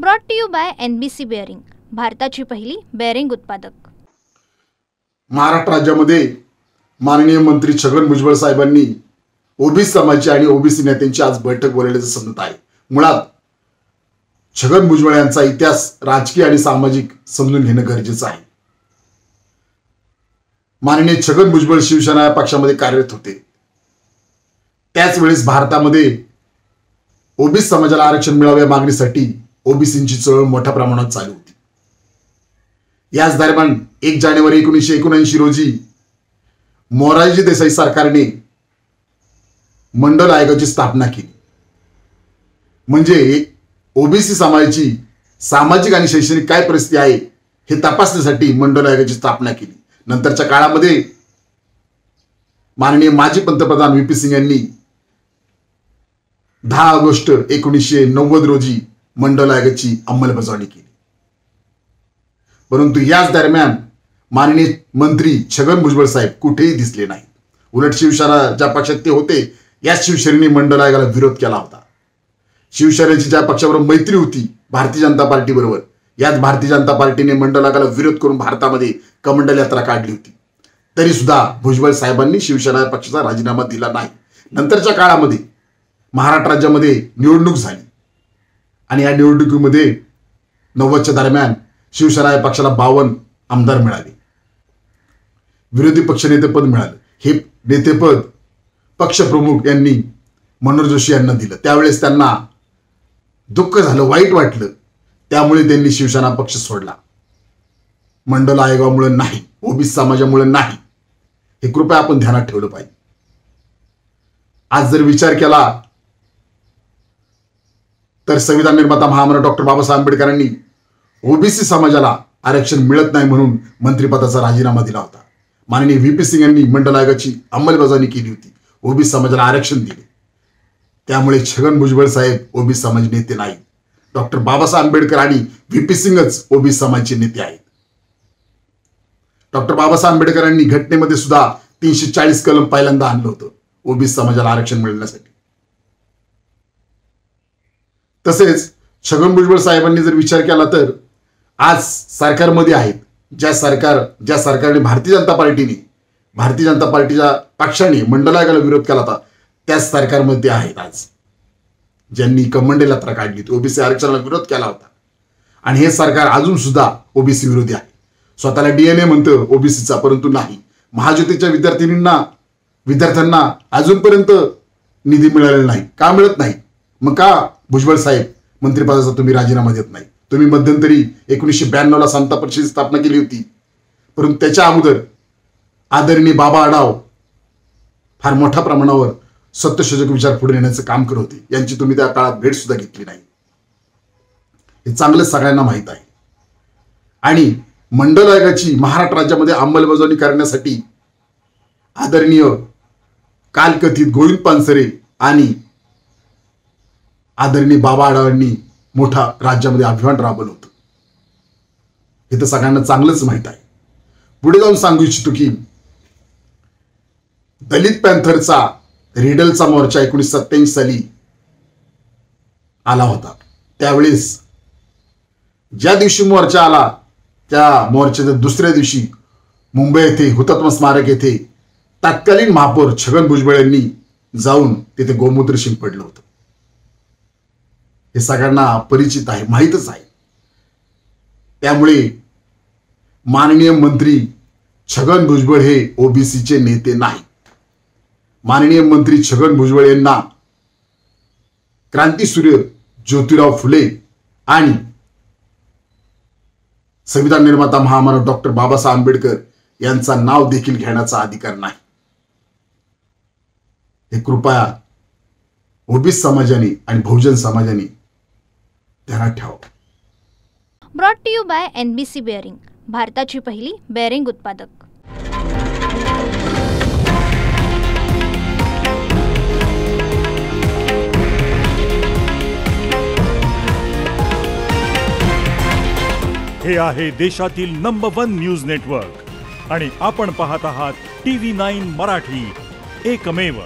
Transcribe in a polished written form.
Brought to you by NBC bearing, भारताची पहिली bearing उत्पादक। महाराष्ट्र राज्यामध्ये माननीय मंत्री छगन भुजबळ साहेबांनी ओबीसी समाजाची आणि ओबीसी नेत्यांची आज बैठक बोलावल्याचं समजत आहे। मुळात छगन भुजबळ यांचा इतिहास राजकीय आणि सामाजिक समजून घेणं गरजेचं आहे। माननीय छगन भुजबळ शिवसेना या पक्षामध्ये कार्यरत होते। त्याच वेळेस भारतामध्ये ओबीसी समाजाला आरक्षण मिळावे या मागणीसाठी ओबीसींची चळवळ मोठ्या प्रमाणात चालू होती। याच दरम्यान 1 जानेवारी 1979 रोजी मोरारजी देसाई सरकारने मंडल आयोगाची स्थापना केली। म्हणजे ओबीसी समाजाची सामाजिक आणि शैक्षणिक काय परिस्थिती आहे हे तपासण्यासाठी मंडल आयोगाची स्थापना केली। नंतरच्या काळामध्ये माननीय माजी पंतप्रधान VP सिंग यांनी 10 ऑगस्ट 1990 रोजी मंडल आयोगाची अंमलबजावणी केली। परंतु याच दरम्यान माननीय मंत्री छगन भुजबळ साहेब कुठेही दिसले नाहीत। उलट शिवसेना ज्या पक्षात ते होते याच शिवसेनेने मंडल आयोगाला विरोध केला होता। शिवसेनेची ज्या पक्षाबरोबर मैत्री होती भारतीय जनता पार्टी बरोबर, याच भारतीय जनता पार्टीने मंडल आयोगाला विरोध करून भारतामध्ये कमंडल यात्रा काढली होती। तरी सुद्धा भुजबळ साहेबांनी शिवसेना पक्षाचा राजीनामा दिला नाही। नंतरच्या काळामध्ये महाराष्ट्र राज्यामध्ये निवडणूक झाली आणि या निवडणुकीमध्ये 90च्या दरम्यान शिवसेना पक्षाला 52 आमदार मिळाले, विरोधी पक्षनेतेपद मिळाले। हे नेतेपद पक्षप्रमुख यांनी मनोहर जोशी यांना दिलं। त्यावेळेस त्यांना दुःख झालं, वाईट वाटलं, त्यामुळे त्यांनी शिवसेना पक्ष सोडला। मंडल आयोगामुळे नाही, ओबीसी समाजामुळे नाही, हे कृपया आपण ध्यानात ठेवलं पाहिजे। आज जर विचार केला तर संविधान निर्माता महामानव डॉक्टर बाबासाहेब आंबेडकरांनी ओबीसी समाजाला आरक्षण मिळत नाही म्हणून मंत्रिपदाचा राजीनामा दिला होता। माननीय VP सिंग यांनी मंडल आयोगाची अंमलबजावणी केली होती, ओबीसी समाजाला आरक्षण दिले। त्यामुळे छगन भुजबळ साहेब ओबीसी समाज नेते नाहीत। डॉक्टर बाबासाहेब आंबेडकर आणि VP सिंगच ओबीसी समाजाचे नेते आहेत। डॉक्टर बाबासाहेब आंबेडकरांनी घटनेमध्ये सुद्धा 340 कलम पहिल्यांदा आणलं होतं ओबीसी समाजाला आरक्षण मिळण्यासाठी। तसेच छगन भुजबळ साहेबांनी जर विचार केला तर आज सरकारमध्ये आहेत, ज्या सरकारने भारतीय जनता पार्टीच्या पक्षाने मंडल आयोगाला विरोध केला होता त्याच सरकारमध्ये आहेत आज, ज्यांनी कमंडल यात्रा काढली, ओबीसी आरक्षणाला विरोध केला होता। आणि हे सरकार अजून सुद्धा ओबीसी विरोधी आहे। स्वतःला DNA म्हणतं ओबीसीचा, परंतु नाही। महाज्योतीच्या विद्यार्थ्यांना अजूनपर्यंत निधी मिळालेला नाही। का मिळत नाही? मग का भुजबळ साहेब मंत्रिपदाचा तुम्ही राजीनामा देत नाही? तुम्ही मध्यंतरी 1992ला समता परिषदेची स्थापना केली होती, परंतु त्याच्या अगोदर आदरणीय बाबा आढाव फार मोठ्या प्रमाणावर सत्यशोधक विचार पुढे नेण्याचं काम करत होते। यांची तुम्ही त्या काळात भेट सुद्धा घेतली नाही, हे चांगलं सगळ्यांना माहीत आहे। आणि मंडल आयोगाची महाराष्ट्र राज्यामध्ये अंमलबजावणी करण्यासाठी आदरणीय कालकथित गोविंद पानसरे आणि आदरणीय बाबा आढावांनी मोठा राज्यामध्ये अभिमान राबवलं होतं, हे तर सगळ्यांना चांगलंच माहित आहे। पुढे जाऊन सांगू इच्छितो की दलित पॅंथरचा रिडलचा मोर्चा 1987 साली आला होता। त्यावेळेस ज्या दिवशी मोर्चा आला त्या मोर्चाच्या दुसऱ्या दिवशी मुंबई येथे हुतात्मा स्मारक येथे तत्कालीन महापौर छगन भुजबळ यांनी जाऊन तिथे गोमूत्र शिंपडलं होतं। हे सगळ्यांना परिचित आहे, माहीतच आहे। त्यामुळे माननीय मंत्री छगन भुजबळ हे ओबीसीचे नेते नाहीत। माननीय मंत्री छगन भुजबळ यांना क्रांतीसूर्य ज्योतिराव फुले आणि संविधान निर्माता महामानव डॉक्टर बाबासाहेब आंबेडकर यांचा नाव देखील घेण्याचा अधिकार नाही। हे कृपया ओबीसी समाजाने आणि बहुजन समाजाने ध्यानात ठेवा। Brought to you by NBC bearing, भारताची पहिली बेअरिंग उत्पादक। हे आहे देशातील नंबर 1 न्यूज नेटवर्क आणि आपण पाहत आहात TV9 मराठी, एकमेव।